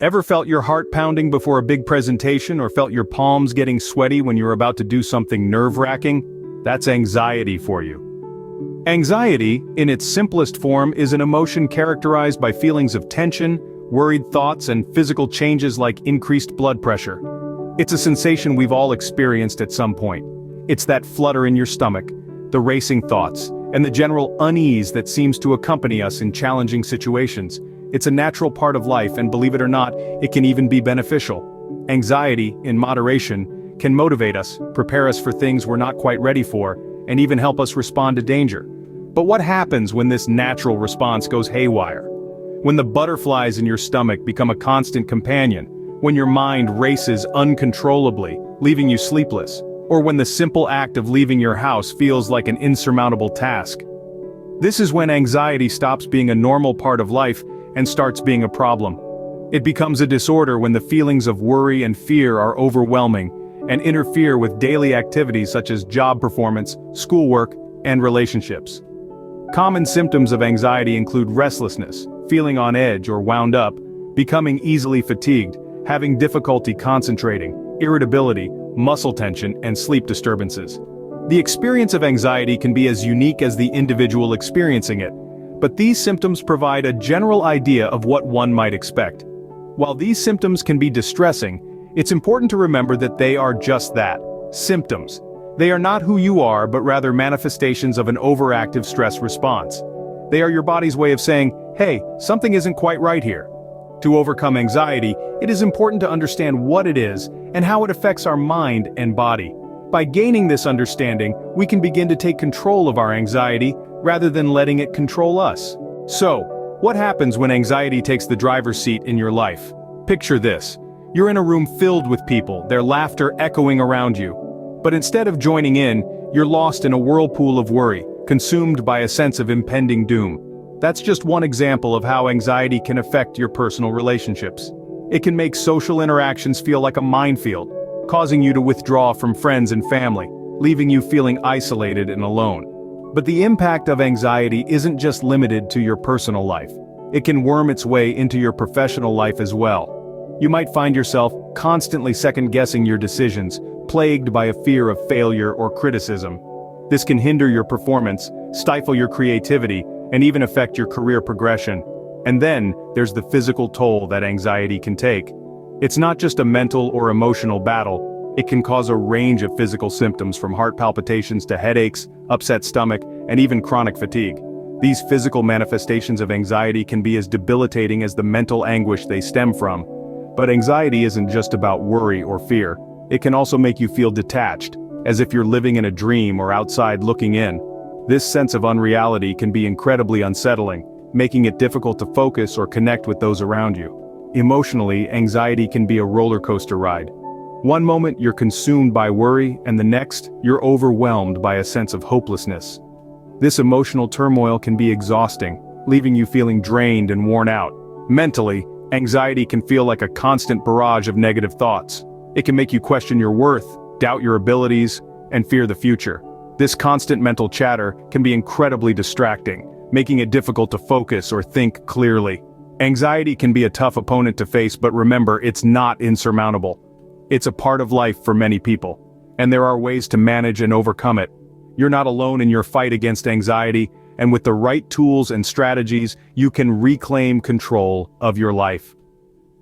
Ever felt your heart pounding before a big presentation or felt your palms getting sweaty when you're about to do something nerve-wracking? That's anxiety for you. Anxiety, in its simplest form, is an emotion characterized by feelings of tension, worried thoughts, and physical changes like increased blood pressure. It's a sensation we've all experienced at some point. It's that flutter in your stomach, the racing thoughts, and the general unease that seems to accompany us in challenging situations. It's a natural part of life, and believe it or not, it can even be beneficial. Anxiety, in moderation, can motivate us, prepare us for things we're not quite ready for, and even help us respond to danger. But what happens when this natural response goes haywire? When the butterflies in your stomach become a constant companion, when your mind races uncontrollably, leaving you sleepless, or when the simple act of leaving your house feels like an insurmountable task. This is when anxiety stops being a normal part of life and starts being a problem. It becomes a disorder when the feelings of worry and fear are overwhelming and interfere with daily activities such as job performance, schoolwork, and relationships. Common symptoms of anxiety include restlessness, feeling on edge or wound up, becoming easily fatigued, having difficulty concentrating, irritability, muscle tension, and sleep disturbances. The experience of anxiety can be as unique as the individual experiencing it, but these symptoms provide a general idea of what one might expect. While these symptoms can be distressing, it's important to remember that they are just that, symptoms. They are not who you are, but rather manifestations of an overactive stress response. They are your body's way of saying, hey, something isn't quite right here. To overcome anxiety, it is important to understand what it is and how it affects our mind and body. By gaining this understanding, we can begin to take control of our anxiety rather than letting it control us. So, what happens when anxiety takes the driver's seat in your life? Picture this. You're in a room filled with people, their laughter echoing around you. But instead of joining in, you're lost in a whirlpool of worry, consumed by a sense of impending doom. That's just one example of how anxiety can affect your personal relationships. It can make social interactions feel like a minefield, causing you to withdraw from friends and family, leaving you feeling isolated and alone. But the impact of anxiety isn't just limited to your personal life. It can worm its way into your professional life as well. You might find yourself constantly second-guessing your decisions, plagued by a fear of failure or criticism. This can hinder your performance, stifle your creativity, and even affect your career progression. And then, there's the physical toll that anxiety can take. It's not just a mental or emotional battle. It can cause a range of physical symptoms from heart palpitations to headaches, upset stomach, and even chronic fatigue. These physical manifestations of anxiety can be as debilitating as the mental anguish they stem from. But anxiety isn't just about worry or fear. It can also make you feel detached, as if you're living in a dream or outside looking in. This sense of unreality can be incredibly unsettling, making it difficult to focus or connect with those around you. Emotionally, anxiety can be a roller coaster ride. One moment you're consumed by worry, and the next, you're overwhelmed by a sense of hopelessness. This emotional turmoil can be exhausting, leaving you feeling drained and worn out. Mentally, anxiety can feel like a constant barrage of negative thoughts. It can make you question your worth, doubt your abilities, and fear the future. This constant mental chatter can be incredibly distracting, making it difficult to focus or think clearly. Anxiety can be a tough opponent to face, but remember, it's not insurmountable. It's a part of life for many people, and there are ways to manage and overcome it. You're not alone in your fight against anxiety, and with the right tools and strategies, you can reclaim control of your life.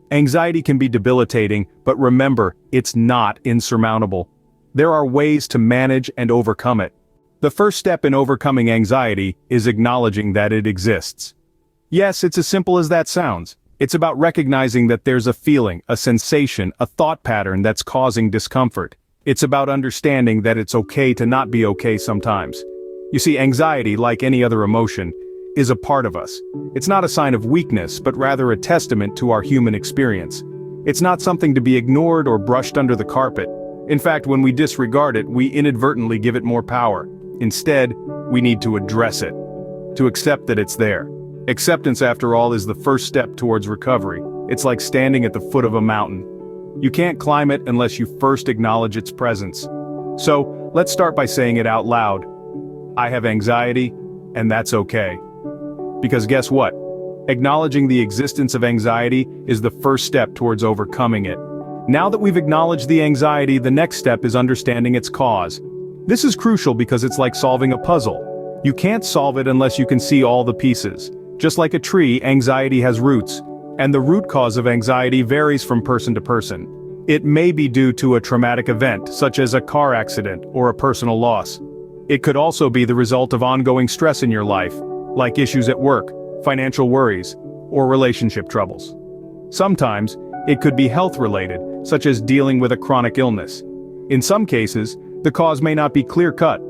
Anxiety can be debilitating, but remember, it's not insurmountable. There are ways to manage and overcome it. The first step in overcoming anxiety is acknowledging that it exists. Yes, it's as simple as that sounds. It's about recognizing that there's a feeling, a sensation, a thought pattern that's causing discomfort. It's about understanding that it's okay to not be okay sometimes. You see, anxiety, like any other emotion, is a part of us. It's not a sign of weakness, but rather a testament to our human experience. It's not something to be ignored or brushed under the carpet. In fact, when we disregard it, we inadvertently give it more power. Instead, we need to address it, to accept that it's there. Acceptance, after all, is the first step towards recovery. It's like standing at the foot of a mountain. You can't climb it unless you first acknowledge its presence. So, let's start by saying it out loud. I have anxiety, and that's okay. Because guess what? Acknowledging the existence of anxiety is the first step towards overcoming it. Now that we've acknowledged the anxiety, the next step is understanding its cause. This is crucial because it's like solving a puzzle. You can't solve it unless you can see all the pieces. Just like a tree, anxiety has roots, and the root cause of anxiety varies from person to person. It may be due to a traumatic event, such as a car accident or a personal loss. It could also be the result of ongoing stress in your life, like issues at work, financial worries, or relationship troubles. Sometimes, it could be health-related, such as dealing with a chronic illness. In some cases, the cause may not be clear-cut.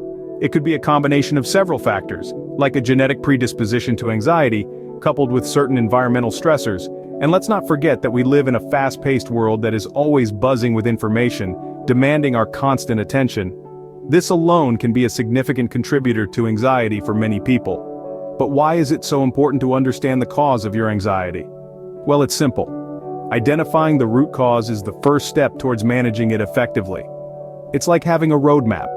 It could be a combination of several factors, like a genetic predisposition to anxiety, coupled with certain environmental stressors. And let's not forget that we live in a fast-paced world that is always buzzing with information, demanding our constant attention. This alone can be a significant contributor to anxiety for many people. But why is it so important to understand the cause of your anxiety? Well, it's simple. Identifying the root cause is the first step towards managing it effectively. It's like having a roadmap.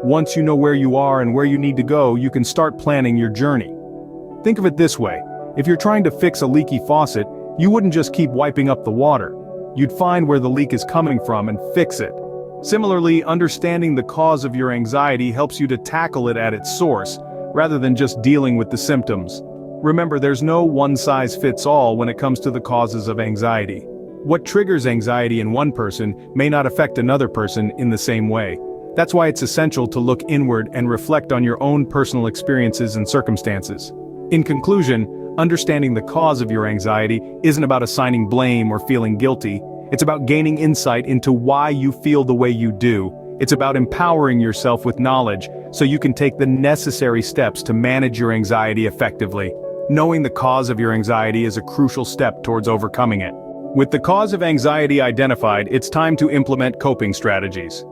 Once you know where you are and where you need to go, you can start planning your journey. Think of it this way: if you're trying to fix a leaky faucet, you wouldn't just keep wiping up the water. You'd find where the leak is coming from and fix it. Similarly, understanding the cause of your anxiety helps you to tackle it at its source, rather than just dealing with the symptoms. Remember, there's no one-size-fits-all when it comes to the causes of anxiety. What triggers anxiety in one person may not affect another person in the same way. That's why it's essential to look inward and reflect on your own personal experiences and circumstances. In conclusion, understanding the cause of your anxiety isn't about assigning blame or feeling guilty. It's about gaining insight into why you feel the way you do. It's about empowering yourself with knowledge so you can take the necessary steps to manage your anxiety effectively. Knowing the cause of your anxiety is a crucial step towards overcoming it. With the cause of anxiety identified, it's time to implement coping strategies.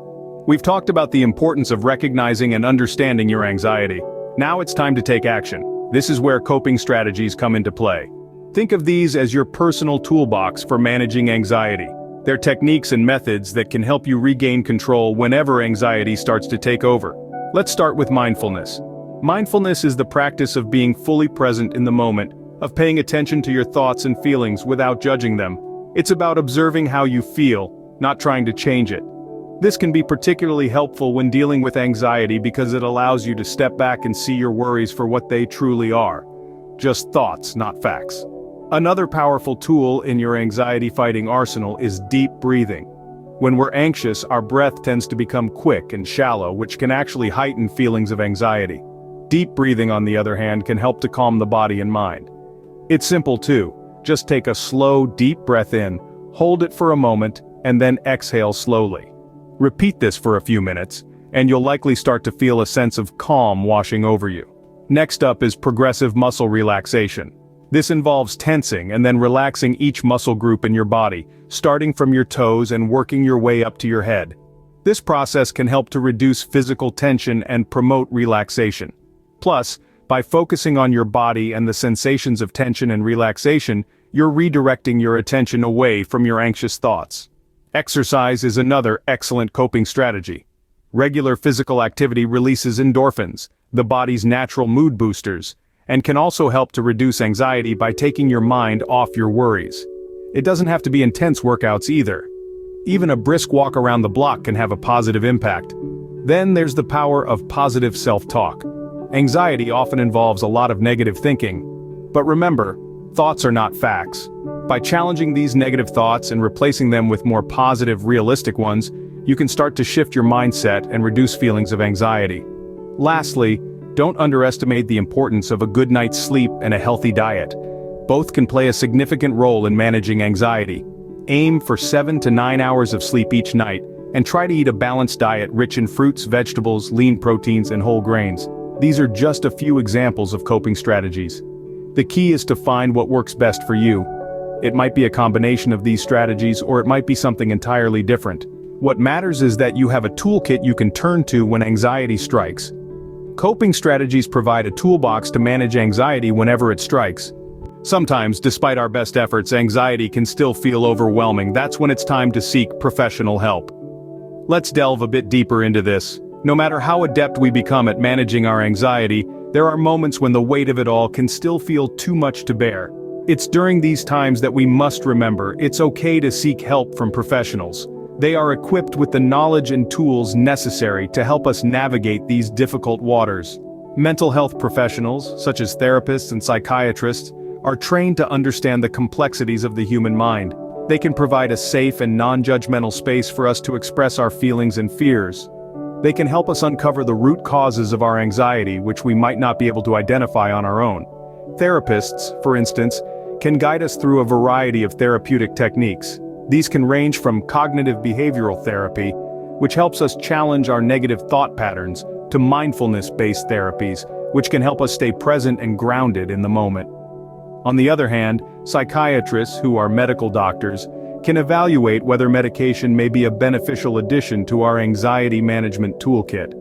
We've talked about the importance of recognizing and understanding your anxiety. Now it's time to take action. This is where coping strategies come into play. Think of these as your personal toolbox for managing anxiety. They're techniques and methods that can help you regain control whenever anxiety starts to take over. Let's start with mindfulness. Mindfulness is the practice of being fully present in the moment, of paying attention to your thoughts and feelings without judging them. It's about observing how you feel, not trying to change it. This can be particularly helpful when dealing with anxiety because it allows you to step back and see your worries for what they truly are. Just thoughts, not facts. Another powerful tool in your anxiety-fighting arsenal is deep breathing. When we're anxious, our breath tends to become quick and shallow, which can actually heighten feelings of anxiety. Deep breathing, on the other hand, can help to calm the body and mind. It's simple too. Just take a slow, deep breath in, hold it for a moment, and then exhale slowly. Repeat this for a few minutes, and you'll likely start to feel a sense of calm washing over you. Next up is progressive muscle relaxation. This involves tensing and then relaxing each muscle group in your body, starting from your toes and working your way up to your head. This process can help to reduce physical tension and promote relaxation. Plus, by focusing on your body and the sensations of tension and relaxation, you're redirecting your attention away from your anxious thoughts. Exercise is another excellent coping strategy. Regular physical activity releases endorphins, the body's natural mood boosters, and can also help to reduce anxiety by taking your mind off your worries. It doesn't have to be intense workouts either. Even a brisk walk around the block can have a positive impact. Then there's the power of positive self-talk. Anxiety often involves a lot of negative thinking. But remember, thoughts are not facts. By challenging these negative thoughts and replacing them with more positive, realistic ones, you can start to shift your mindset and reduce feelings of anxiety. Lastly, don't underestimate the importance of a good night's sleep and a healthy diet. Both can play a significant role in managing anxiety. Aim for 7 to 9 hours of sleep each night, and try to eat a balanced diet rich in fruits, vegetables, lean proteins, and whole grains. These are just a few examples of coping strategies. The key is to find what works best for you. It might be a combination of these strategies, or it might be something entirely different. What matters is that you have a toolkit you can turn to when anxiety strikes. Coping strategies provide a toolbox to manage anxiety whenever it strikes. Sometimes, despite our best efforts, anxiety can still feel overwhelming. That's when it's time to seek professional help. Let's delve a bit deeper into this. No matter how adept we become at managing our anxiety, there are moments when the weight of it all can still feel too much to bear. It's during these times that we must remember it's okay to seek help from professionals. They are equipped with the knowledge and tools necessary to help us navigate these difficult waters. Mental health professionals, such as therapists and psychiatrists, are trained to understand the complexities of the human mind. They can provide a safe and non-judgmental space for us to express our feelings and fears. They can help us uncover the root causes of our anxiety, which we might not be able to identify on our own. Therapists, for instance, can guide us through a variety of therapeutic techniques. These can range from cognitive behavioral therapy, which helps us challenge our negative thought patterns, to mindfulness-based therapies, which can help us stay present and grounded in the moment. On the other hand, psychiatrists, who are medical doctors, can evaluate whether medication may be a beneficial addition to our anxiety management toolkit.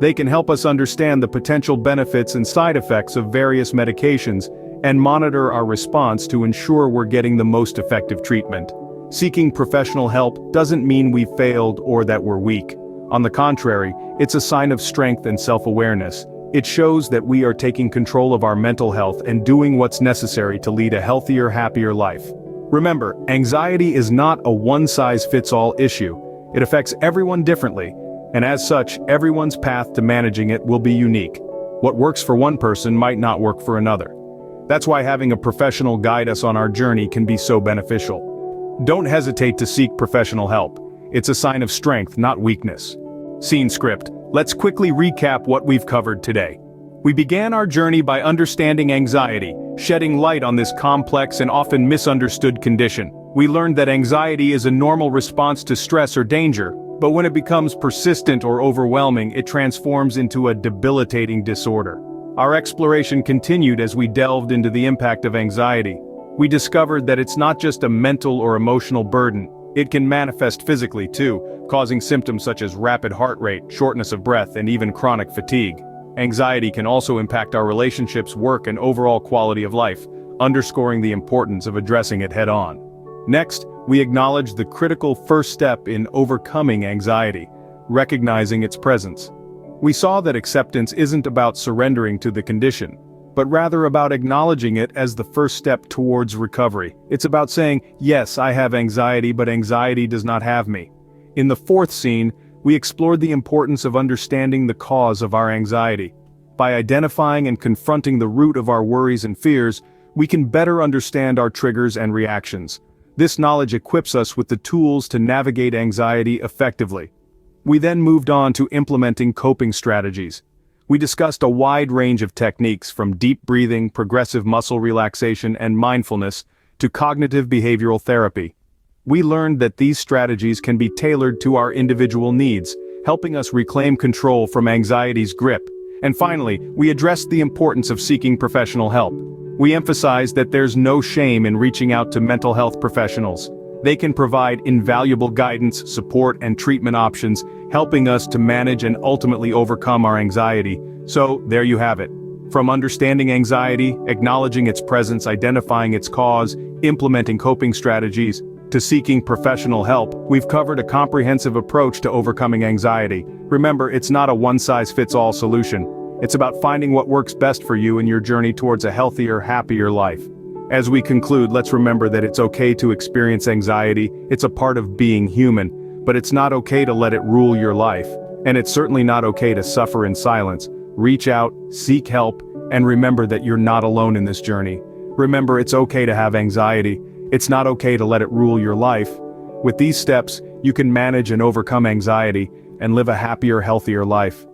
They can help us understand the potential benefits and side effects of various medications and monitor our response to ensure we're getting the most effective treatment. Seeking professional help doesn't mean we've failed or that we're weak. On the contrary, it's a sign of strength and self-awareness. It shows that we are taking control of our mental health and doing what's necessary to lead a healthier, happier life. Remember, anxiety is not a one-size-fits-all issue. It affects everyone differently, and as such, everyone's path to managing it will be unique. What works for one person might not work for another. That's why having a professional guide us on our journey can be so beneficial. Don't hesitate to seek professional help. It's a sign of strength, not weakness. Scene script. Let's quickly recap what we've covered today. We began our journey by understanding anxiety, shedding light on this complex and often misunderstood condition. We learned that anxiety is a normal response to stress or danger, but when it becomes persistent or overwhelming, it transforms into a debilitating disorder. Our exploration continued as we delved into the impact of anxiety. We discovered that it's not just a mental or emotional burden. It can manifest physically too, causing symptoms such as rapid heart rate, shortness of breath, and even chronic fatigue. Anxiety can also impact our relationships, work, and overall quality of life, underscoring the importance of addressing it head-on. Next, we acknowledge the critical first step in overcoming anxiety, recognizing its presence. We saw that acceptance isn't about surrendering to the condition, but rather about acknowledging it as the first step towards recovery. It's about saying, yes, I have anxiety, but anxiety does not have me. In the fourth scene, we explored the importance of understanding the cause of our anxiety. By identifying and confronting the root of our worries and fears, we can better understand our triggers and reactions. This knowledge equips us with the tools to navigate anxiety effectively. We then moved on to implementing coping strategies. We discussed a wide range of techniques from deep breathing, progressive muscle relaxation, and mindfulness to cognitive behavioral therapy. We learned that these strategies can be tailored to our individual needs, helping us reclaim control from anxiety's grip. And finally, we addressed the importance of seeking professional help. We emphasized that there's no shame in reaching out to mental health professionals. They can provide invaluable guidance, support, and treatment options, helping us to manage and ultimately overcome our anxiety. So, there you have it. From understanding anxiety, acknowledging its presence, identifying its cause, implementing coping strategies, to seeking professional help, we've covered a comprehensive approach to overcoming anxiety. Remember, it's not a one-size-fits-all solution. It's about finding what works best for you in your journey towards a healthier, happier life. As we conclude, let's remember that it's okay to experience anxiety. It's a part of being human, but it's not okay to let it rule your life. And it's certainly not okay to suffer in silence. Reach out, seek help, and remember that you're not alone in this journey. Remember, it's okay to have anxiety. It's not okay to let it rule your life. With these steps, you can manage and overcome anxiety and live a happier, healthier life.